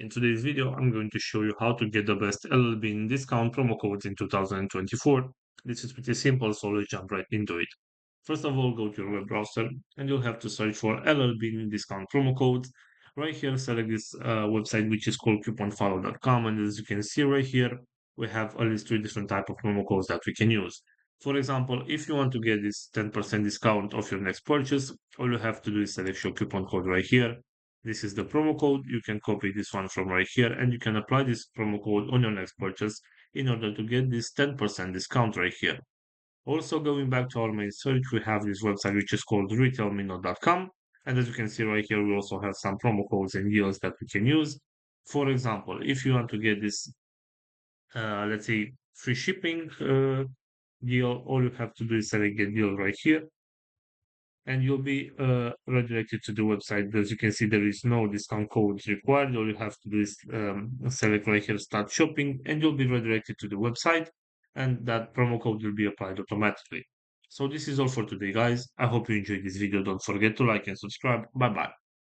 In today's video, I'm going to show you how to get the best llbean discount promo codes in 2024. This is pretty simple, so let's jump right into it. First of all, go to your web browser and you'll have to search for llbean discount promo codes. Right here, select this website, which is called couponfollow.com. And as you can see right here, we have at least three different type of promo codes that we can use. For example, if you want to get this 10% discount off your next purchase, all you have to do is select your coupon code right here. This is the promo code. You can copy this one from right here and you can apply this promo code on your next purchase in order to get this 10% discount right here. Also, going back to our main search, we have this website which is called retailminnow.com. And as you can see right here, we also have some promo codes and deals that we can use. For example, if you want to get this, let's say, free shipping deal, all you have to do is select get deal right here and you'll be redirected to the website. As you can see, there is no discount codes required. All you have to do is select right here, start shopping, and you'll be redirected to the website, and that promo code will be applied automatically. So this is all for today, guys. I hope you enjoyed this video. Don't forget to like and subscribe. Bye bye.